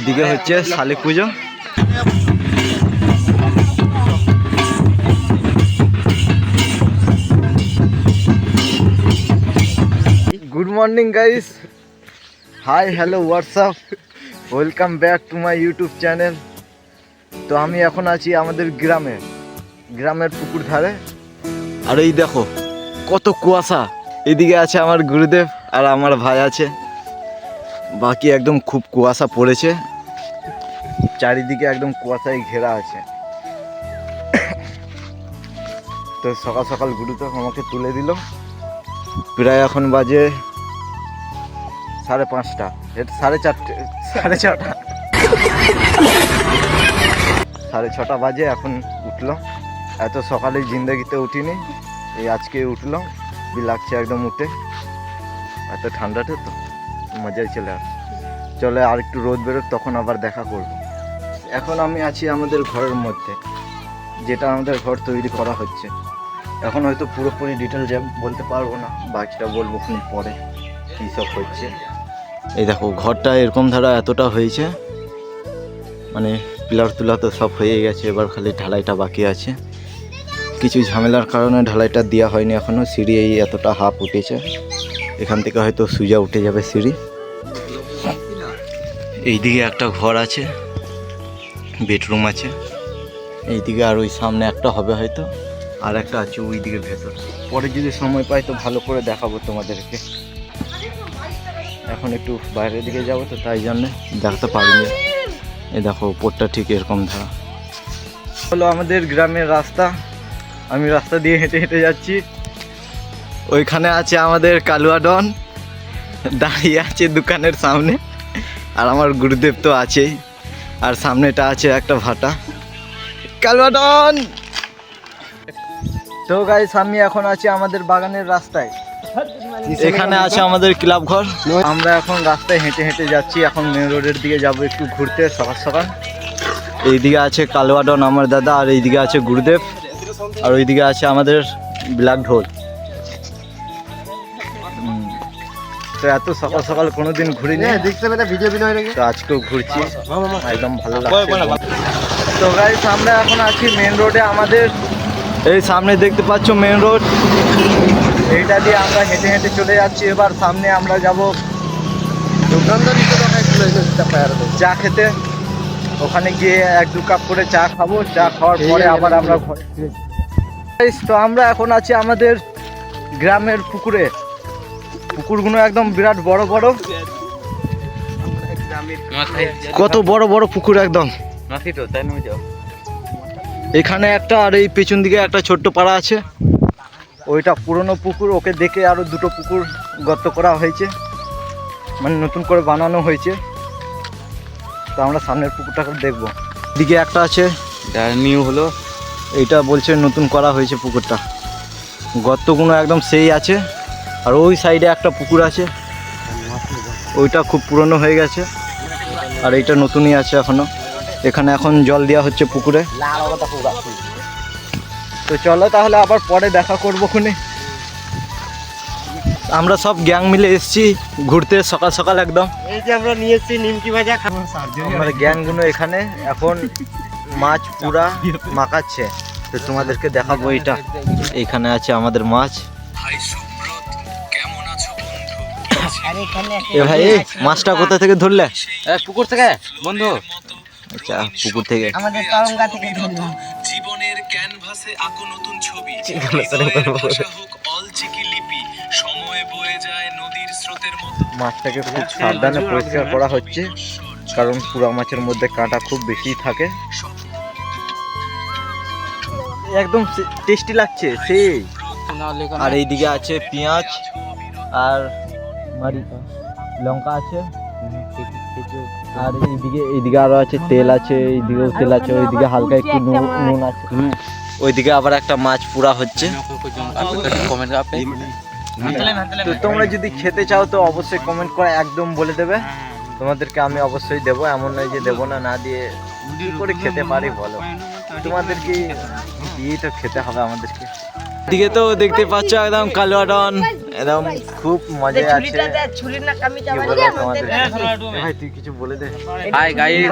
এদিকে হচ্ছে শালিক পুজো। Good morning guys, hi hello WhatsApp, welcome back to my YouTube channel. তো আমি এখন আছি আমাদের গ্রামের পুকুর ধারে। আর এই দেখো কত কুয়াশা। এদিকে আছে আমার গুরুদেব আর আমার ভাই আছে, বাকি একদম খুব কুয়াশা পড়েছে, চারিদিকে একদম কুয়াশায় ঘেরা আছে। তো সকাল সকাল গুরুদেব আমাকে তুলে দিল। প্রায় এখন বাজে 5:30, সাড়ে 6:30 বাজে এখন উঠলো। এত সকালে জিন্দগিতে উঠিনি, এই আজকে উঠলো, লাগছে একদম উঠে। এত ঠান্ডাটা তো মজাই চলে আসে। চলে আর একটু রোদ বেরোক, তখন আবার দেখা করব। এখন আমি আছি আমাদের ঘরের মধ্যে, যেটা আমাদের ঘর তৈরি করা হচ্ছে। এখন হয়তো পুরোপুরি ডিটেল বলতে পারবো না, বাকিটা বলবো পরে কী সব হচ্ছে। এই দেখো ঘরটা এরকম ধারা এতটা হয়েছে, মানে পিলার তুলা তো সব হয়ে গেছে, এবার খালি ঢালাইটা বাকি আছে। কিছু ঝামেলার কারণে ঢালাইটা দেওয়া হয়নি এখনও। সিঁড়ি এই এতটা হাফ উঠেছে, এখান থেকে হয়তো সোজা উঠে যাবে সিঁড়ি। এইদিকে একটা ঘর আছে, বেডরুম আছে। এইদিকে আর ওই সামনে একটা হবে হয়তো, আর একটা আছে ওইদিকে ভেতর। পরে যদি সময় পাই তো ভালো করে দেখাবো তোমাদেরকে। এখন একটু বাইরের দিকে যাবো তো তাই জন্যে দেখাতে পারিনি। এই দেখো উপরটা ঠিক এরকম ধারা হলো আমাদের গ্রামের রাস্তা। আমি রাস্তা দিয়ে হেঁটে হেঁটে যাচ্ছি। ওইখানে আছে আমাদের কালুয়া ডন, দাঁড়িয়ে আছে দোকানের সামনে। আর আমার গুরুদেব তো আছেই, আর সামনেটা আছে একটা ভাটা। কালুয়া ডন। তো গাইস আমি এখন আছি আমাদের বাগানের রাস্তায়। এখানে আছে আমাদের ক্লাব ঘর। আমরা এখন রাস্তায় হেঁটে হেঁটে যাচ্ছি। এখন মেন রোডের দিকে যাব একটু ঘুরতে সকাল সকাল। এইদিকে আছে কালুয়া ডন আমার দাদা, আর এইদিকে আছে গুরুদেব, আর ওইদিকে আছে আমাদের ব্ল্যাক ঢোল। তো এত সকাল সকাল কোনোদিন ঘুরিনি, তো আজকেও ঘুরছি, একদম ভালো লাগছে। তো গাইস আমরা এখন আছি মেন রোডে আমাদের। এই সামনে দেখতে পাচ্ছ মেন রোড, এইটা দিয়ে আমরা হেঁটে হেঁটে চলে যাচ্ছি। এবার সামনে আমরা যাব চা খেতে। ওখানে গিয়ে 1-2 কাপ করে চা খাবো। চা খাওয়ার পরে আবার আমরা ঘরে ফিরে যাই। তো আমরা এখন আছি আমাদের গ্রামের পুকুরে। পুকুরগুলো একদম বিরাট বড় বড়, কত বড় বড় পুকুর একদম। এখানে একটা, আর এই পেছন দিকে একটা ছোট্ট পাড়া আছে, ওইটা পুরনো পুকুর। ওকে দেখে আরো 2টো পুকুর গর্ত করা হয়েছে, মানে নতুন করে বানানো হয়েছে। তো আমরা সামনের পুকুরটাকে দেখবো। দিকে একটা আছে, নিউ হলো, এইটা বলছে নতুন করা হয়েছে পুকুরটা। গর্তগুলো একদম সেই আছে। আর ওই সাইডে একটা পুকুর আছে, ওইটা খুব পুরনো হয়ে গেছে, আর এইটা নতুনই আছে এখনো। এখানে এখন জল দেওয়া হচ্ছে পুকুরে। তো চলো তাহলে আবার পরে দেখা করবো খুনি। আমরা সব গ্যাং মিলে এসেছি ঘুরতে সকাল সকাল একদম। এই যে আমরা নিয়ে এসেছি নিমকি ভাজা খাবো। আমাদের গ্যাংগুলো এখানে এখন মাছ পুরা মাখাচ্ছে, তো তোমাদেরকে দেখাবো। এইটা এখানে আছে আমাদের মাছ। এ ভাই মাছটা কোথা থেকে ধরলে? পুকুর থেকে বন্ধু। আচ্ছা পুকুর থেকে। আমাদের তরঙ্গা থেকে ধরলাম। জীবনের ক্যানভাসে আঁকো নতুন ছবি। সময় বয়ে যায় নদীর স্রোতের মতো। মাছটাকে খুব সাবধানে পরিষ্কার করা হচ্ছে, কারণ পুরা মাছের মধ্যে কাঁটা খুব বেশি থাকে। একদম টেস্টি লাগছে সেই। আর এইদিকে আছে পেঁয়াজ আর লঙ্কা আছে, আর এইদিকে আরো আছে তেল আছে, এইদিকেও তেল আছে, ওইদিকে হালকা একটু নুন আছে। ওইদিকে আবার একটা মাছ পুরা হচ্ছে। তো তোমরা যদি খেতে চাও তো অবশ্যই কমেন্ট করে একদম বলে দেবে, তোমাদেরকে আমি অবশ্যই দেবো। এমন নয় যে দেবো না, না দিয়ে কি করে খেতে পারি বলো? তোমাদেরকে দিয়েই তো খেতে হবে আমাদেরকে। এদিকে তো দেখতে পাচ্ছ একদম কালুয়া ডন একদম খুব মজা আছে। ছুরির না কামিটা কি বলবো তোমাদের? ভাই তুই কিছু বলে দে। Hi guys,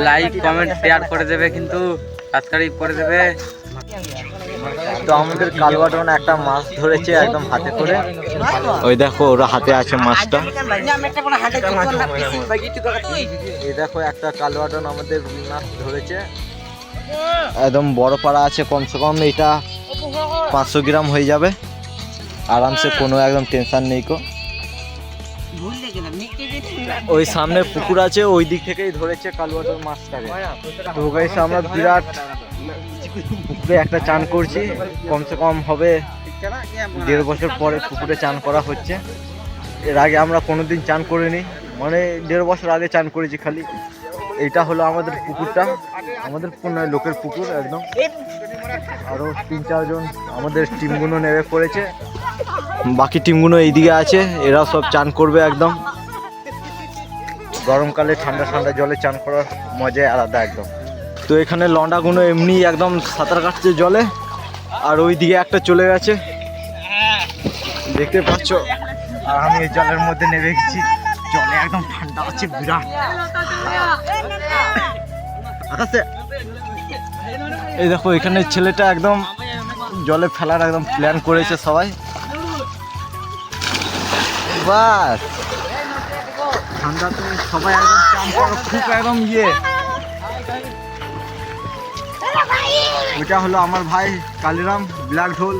like comment share করে দেবে, কিন্তু সাবস্ক্রাইব করে দেবে। তো আমাদের কালুয়াটন একটা মাছ ধরেছে একদম হাতে করে। ওই দেখো ওরা হাতে আছে মাছটা। এই দেখো একটা কালুয়াটন আমাদের রুই মাছ ধরেছে, একদম বড় পাড়া আছে, কমসে কম এটা 500 গ্রাম হয়ে যাবে আরামসে, কোনো একদম টেনশন নেই কো। ওই সামনে পুকুর আছে, ওই দিক থেকেই ধরেছে কালুয়াটন মাছটাকে। তো গাইস আমরা বিরাট পুকুরে একটা চান করছি, কমসে কম হবে 1.5 বছর পরে পুকুরে চান করা হচ্ছে। এর আগে আমরা কোনোদিন চান করিনি, মানে 1.5 বছর আগে চান করেছি খালি। এইটা হলো আমাদের পুকুরটা, আমাদের পুকুর নয়, লোকের পুকুর একদম। আরও 3-4 জন আমাদের টিমগুলো নেমে পড়েছে, বাকি টিমগুলো এইদিকে আছে, এরা সব চান করবে একদম। গরমকালে ঠান্ডা ঠান্ডা জলে চান করার মজাই আলাদা একদম। তো এখানে লন্ডাগুলো এমনি একদম সাঁতার কাটছে জলে, আর ওই দিকে একটা চলে গেছে দেখতে পাচ্ছ। আর আমি এই জলের মধ্যে নেমে গেছি, জলে একদম ঠান্ডা আছে বিরাট। আকাশে এই দেখো এখানে ছেলেটা একদম জলে ফেলার একদম প্ল্যান করেছে সবাই। বাস ঠান্ডাতে সবাই একদম চান করা খুব একদম ওইটা হলো আমার ভাই কালিরাম ব্ল্যাক ঢোল,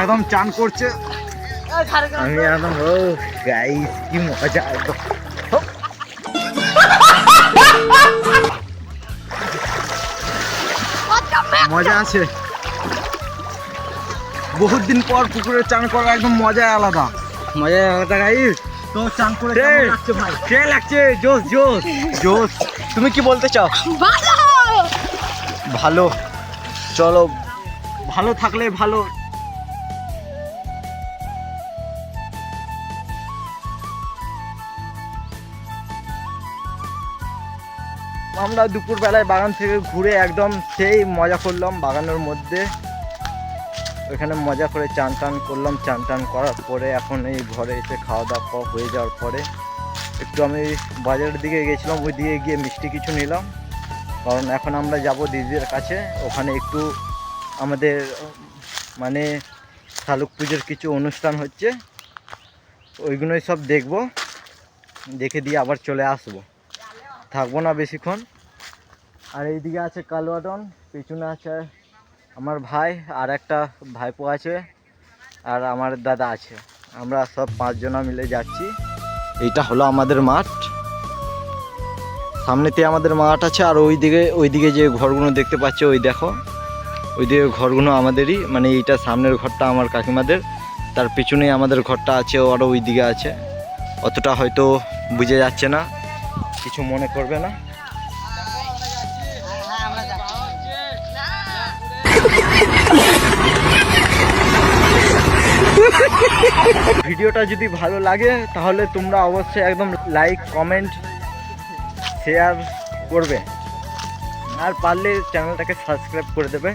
একদম চান করছে। আমি একদম ও গাইস কি মজা একদম। মজা আছে, বহুত দিন পর পুকুরে চান করা একদম মজা আলাদা, মজা আলাদা গাইস। তো চান করে কেমন লাগছে ভাই? কে লাগছে? জোস জোস জোস। তুমি কি বলতে চাও? ভালো, চলো ভালো থাকলে ভালো। আমরা দুপুরবেলায় বাগান থেকে ঘুরে একদম সেই মজা করলাম বাগানের মধ্যে, ওইখানে মজা করে চান টান করলাম। চান টান করার পরে এখন এই ঘরে এসে খাওয়া দাওয়া হয়ে যাওয়ার পরে একটু আমি বাজারের দিকে গেছিলাম, ওই দিকে গিয়ে মিষ্টি কিছু নিলাম, কারণ এখন আমরা যাব দিদিদের কাছে। ওখানে একটু আমাদের মানে শালুক পুজোর কিছু অনুষ্ঠান হচ্ছে, ওইগুলোই সব দেখব, দেখে দিয়ে আবার চলে আসবো, থাকবো না বেশিক্ষণ। আর এইদিকে আছে কালুয়াটন, পেছনে আছে আমার ভাই, আর একটা ভাইপো আছে, আর আমার দাদা আছে। আমরা সব 5 জনা মিলে যাচ্ছি। এইটা হলো আমাদের মাঠ, সামনেতে আমাদের মাঠ আছে। আর ওইদিকে যে ঘরগুলো দেখতে পাচ্ছ, ওই দেখো ওইদিকে ঘরগুলো আমাদেরই, মানে এইটা সামনের ঘরটা আমার কাকিমাদের, তার পিছনেই আমাদের ঘরটা আছে, আরও ওই দিকে আছে। অতটা হয়তো বুঝে যাচ্ছে না, কিছু মনে করবে না। ভিডিওটা যদি ভালো লাগে তাহলে তোমরা অবশ্যই একদম লাইক কমেন্ট শেয়ার করবে, আর পারলে চ্যানেলটাকে সাবস্ক্রাইব করে দেবে।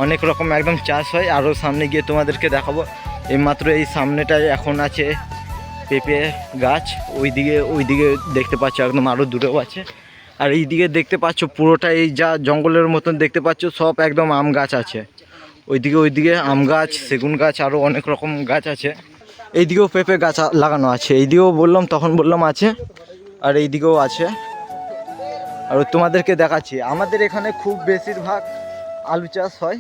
অনেক রকম একদম চাষ হয়, আরও সামনে গিয়ে তোমাদেরকে দেখাবো। এইমাত্র এই সামনেটায় এখন আছে পেঁপে গাছ, ওইদিকে দেখতে পাচ্ছ একদম, আরও দূরেও আছে। আর এইদিকে দেখতে পাচ্ছ পুরোটা এই যা জঙ্গলের মতন দেখতে পাচ্ছ, সব একদম আম গাছ আছে। ওইদিকে আম গাছ, সেগুন গাছ, আরও অনেক রকম গাছ আছে। এইদিকেও পেঁপে গাছ লাগানো আছে, এইদিকেও তখন বললাম আছে, আর এইদিকেও আছে। আর তোমাদেরকে দেখাচ্ছি, আমাদের এখানে খুব বেশিরভাগ আলু চাষ হয়।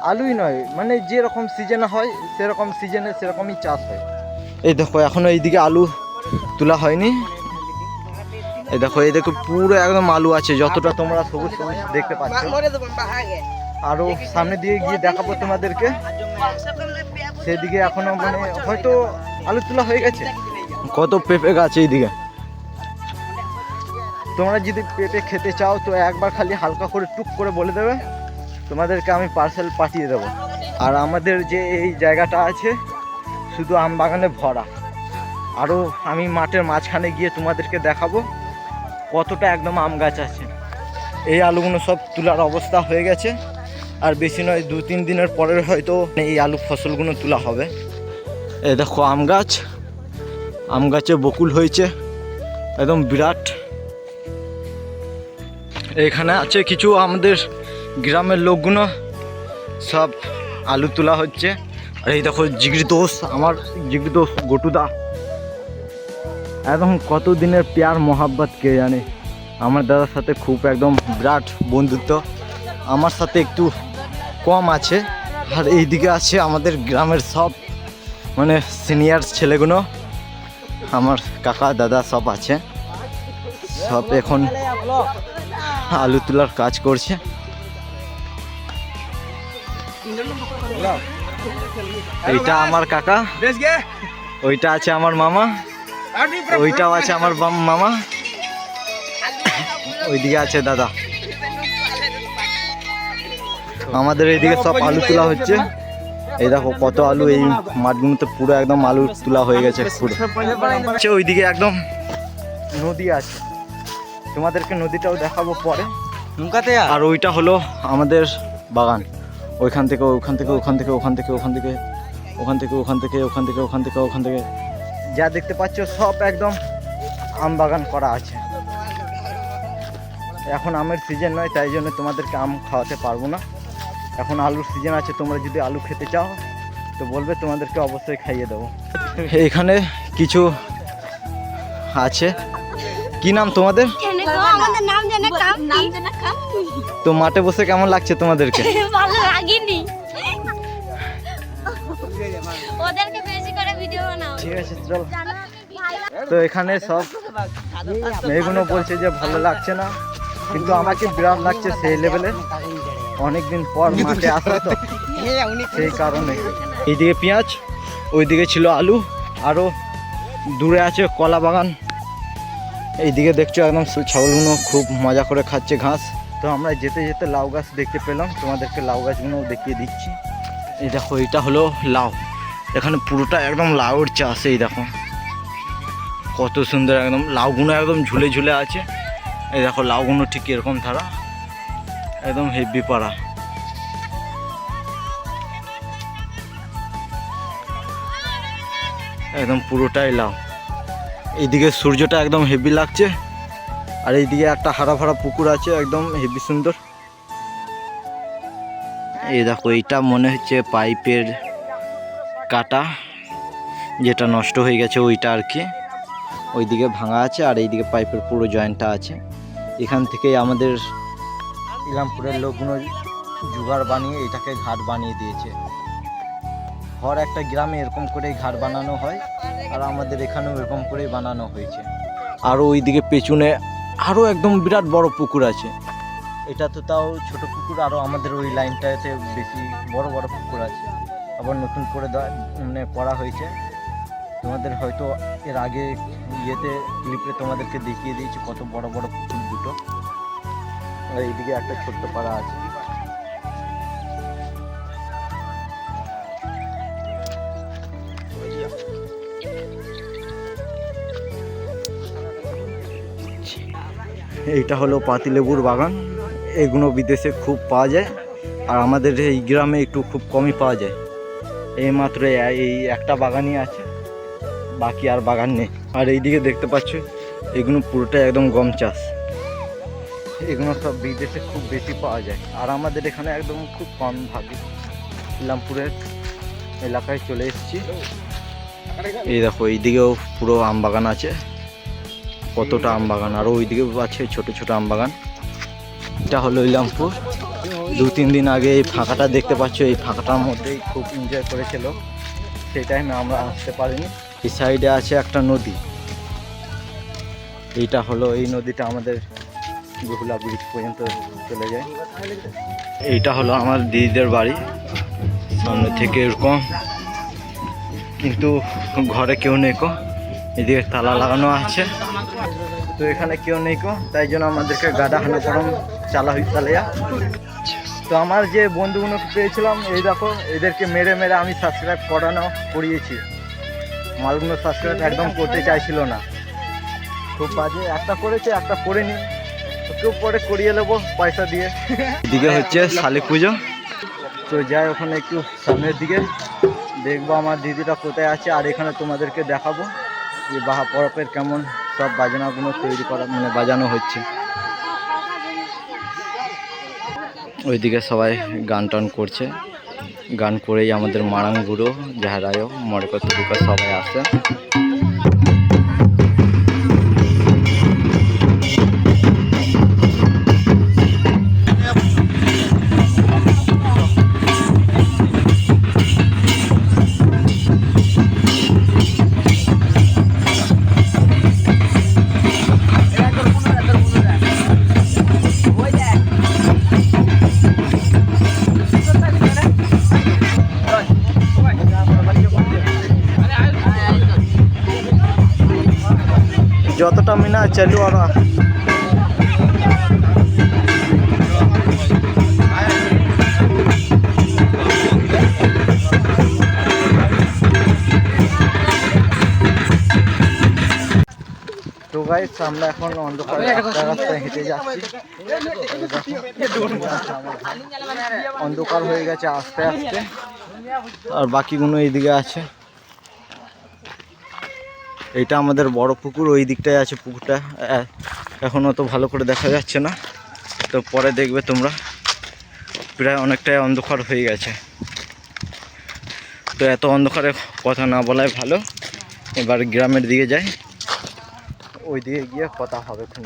আলুই নয়, মানে যেরকম সিজনে হয় সেরকম সিজনে সেরকমই চাষ হয়। এই দেখো এখনো এইদিকে আলু তোলা হয়নি। এই দেখো পুরো একদম আলু আছে, যতটা তোমরা সবুজ সবুজ দেখতে পাচ্ছ। আরও সামনে দিয়ে গিয়ে দেখাবো তোমাদেরকে, সেদিকে এখনো মানে হয়তো আলু তোলা হয়ে গেছে। কত পেঁপে গাছ এইদিকে। তোমরা যদি পেঁপে খেতে চাও তো একবার খালি হালকা করে টুক করে বলে দেবে, তোমাদেরকে আমি পার্সেল পাঠিয়ে দেবো। আর আমাদের যে এই জায়গাটা আছে শুধু আম বাগানে ভরা। আরও আমি মাঠের মাঝখানে গিয়ে তোমাদেরকে দেখাবো কতটা একদম আম গাছ আছে। এই আলুগুলো সব তোলার অবস্থা হয়ে গেছে, আর বেশি নয় 2-3 দিনের পরের হয়তো এই আলু ফসলগুলো তোলা হবে। এই দেখো আম গাছে বকুল হয়েছে একদম বিরাট। এখানে আছে কিছু আমাদের গ্রামের লোকগুলো, সব আলু তোলা হচ্ছে। আর এই দেখো জিগরি দোষ, আমার জিগরি দোষ গটুদা, একদম কত দিনের প্যার মোহাব্বত কে জানে। আমার দাদার সাথে খুব একদম বিরাট বন্ধুত্ব, আমার সাথে একটু কম আছে। আর এইদিকে আছে আমাদের গ্রামের সব মানে সিনিয়র ছেলেগুলো, আমার কাকা দাদা সব আছে, সব এখন আলু তোলার কাজ করছে। এইটা আমার কাকা, ওইটা আছে আমার মামা, ওইটাও আছে আমার মামা, ওইদিকে আছে দাদা। আমাদের এইদিকে সব আলু তোলা হচ্ছে। এই দেখো কত আলু, এই মাঠগুলোতে পুরো একদম আলু তোলা হয়ে গেছে পুরো। ওইদিকে একদম নদী আছে, তোমাদেরকে নদীটাও দেখাবো পরে। আর ওইটা হলো আমাদের বাগান, ওইখান থেকে ওখান থেকে ওখান থেকে ওখান থেকে ওখান থেকে ওখান থেকে ওখান থেকে ওখান থেকে ওখান থেকে ওখান থেকে যা দেখতে পাচ্ছ সব একদম আম বাগান করা আছে। এখন আমের সিজন নয়, তাই জন্য তোমাদেরকে আম খাওয়াতে পারবো না। এখন আলুর সিজন আছে, তোমরা যদি আলু খেতে চাও তো বলবে, তোমাদেরকে অবশ্যই খাইয়ে দেবো। এখানে কিছু আছে, কি নাম তোমাদের? তো মাঠে বসে কেমন লাগছে তোমাদেরকে? ভালো লাগেনি, ওদেরকে বেশি করে ভিডিও বানাও। ঠিক আছে চল। তো এখানে সব মেয়েগুলো বলছে যে ভালো লাগছে না, কিন্তু আমাকে বিরাট লাগছে সেই লেভেলে। অনেকদিন পর মাঠে আসা তো, সেই কারণে। এইদিকে পেঁয়াজ, ওইদিকে ছিল আলু, আরও দূরে আছে কলা বাগান। এইদিকে দেখছো একদম ছাগলগুলো খুব মজা করে খাচ্ছে ঘাস। তো আমরা যেতে যেতে লাউ গাছ দেখতে পেলাম, তোমাদেরকে লাউ গাছগুলো দেখিয়ে দিচ্ছি। এই দেখো এটা হলো লাউ, এখানে পুরোটা একদম লাউর চাষ। এই দেখো কত সুন্দর, একদম লাউগুলো একদম ঝুলে ঝুলে আছে। এই দেখো লাউগুলো ঠিক এরকম ধারা, একদম হেভি পাড়া। একদম পুরোটাই লাউ। এইদিকে সূর্যটা একদম হেভি লাগছে, আর এইদিকে একটা হারা ভরা পুকুর আছে, একদম হেভি সুন্দর। এই দেখো এইটা মনে হচ্ছে পাইপের কাটা, যেটা নষ্ট হয়ে গেছে ওইটা আর কি। ওইদিকে ভাঙা আছে, আর এইদিকে পাইপের পুরো জয়েন্টটা আছে। এখান থেকেই আমাদের ইলামপুরের লোকগুলো জোগাড় বানিয়ে এটাকে ঘাট বানিয়ে দিয়েছে। হর একটা গ্রামে এরকম করেই ঘাট বানানো হয়, আর আমাদের এখানেও এরকম করেই বানানো হয়েছে। আরও ওইদিকে পেছনে আরও একদম বিরাট বড় পুকুর আছে। এটা তো তাও ছোট পুকুর, আরও আমাদের ওই লাইনটাতে বেশি বড় বড় পুকুর আছে। আবার নতুন করে মানে করা হয়েছে। তোমাদের হয়তো এর আগে ইয়েতে ক্লিপে তোমাদেরকে দেখিয়ে দিয়েছি কত বড় বড় পুকুর দুটো। আর এইদিকে একটা ছোট্ট পাড়া আছে। এইটা হলো পাতিলেবুর বাগান, এগুলো বিদেশে খুব পাওয়া যায়, আর আমাদের এই গ্রামে একটু খুব কমই পাওয়া যায়। এইমাত্র এই একটা বাগানই আছে, বাকি আর বাগান নেই। আর এইদিকে দেখতে পাচ্ছ এগুলো পুরোটাই একদম গম চাষ। এগুলো সব বিদেশে খুব বেশি পাওয়া যায়, আর আমাদের এখানে একদম খুব কম ভাগে। ইলামপুরের এলাকায় চলে এসেছি। এই দেখো এইদিকেও পুরো আম বাগান আছে, কতটা আম বাগান, আরও ওইদিকে আছে ছোট ছোট আম বাগান। এটা হলো ইলামপুর। 2-3 দিন আগে এই ফাঁকাটা দেখতে পাচ্ছ, এই ফাঁকাটার মধ্যেই খুব এনজয় করেছিল। সেই টাইমে আমরা আসতে পারিনি। এই সাইডে আছে একটা নদী, এইটা হলো এই নদীটা আমাদের বহুলা ব্রিজ পর্যন্ত চলে যায়। এইটা হলো আমার দিদিদের বাড়ি, সামনে থেকে এরকম, কিন্তু ঘরে কেউ নেই কো। এদিকে তালা লাগানো আছে, তো এখানে কেউ নেই কো, তাই জন্য আমাদেরকে গাডা হানা করম চালা হই তালিয়া। তো আমার যে বন্ধুগুলোকে পেয়েছিলাম, এই দেখো এদেরকে মেরে মেরে আমি সাবস্ক্রাইব করিয়েছি। মালগুলো সাবস্ক্রাইব একদম করতে চাইছিল না, খুব বাজে। একটা করেছে, একটা করেনি, কেউ পরে করিয়ে নেবো পয়সা দিয়ে। এদিকে হচ্ছে শালিক পুজো, তো যাই ওখানে একটু সামনের দিকে দেখবো আমার দিদিটা কোথায় আছে, আর এখানে তোমাদেরকে দেখাবো যে বাহা পরপের কেমন সব বাজনাগুলো তৈরি করা মানে বাজানো হচ্ছে। ওইদিকে সবাই গান টান করছে, গান করেই আমাদের মারাং বুড়ো যাহারায়ও মরে কত দুঃখে সবাই আসে। যতটা মিনা চালু আর তো গাইস আমরা এখন অন্ধকার রাস্তায় হেঁটে যাচ্ছি। অন্ধকার হয়ে গেছে আস্তে আস্তে, আর বাকিগুলো এইদিকে আছে। এইটা আমাদের বড় পুকুর, ওই দিকটায় আছে পুকুরটা, এখনও তো ভালো করে দেখা যাচ্ছে না, তো পরে দেখবে তোমরা। প্রায় অনেকটাই অন্ধকার হয়ে গেছে, তো এত অন্ধকারে কথা না বলাই ভালো। এবার গ্রামের দিকে যাই, ওই দিকে গিয়ে কথা হবে খুব।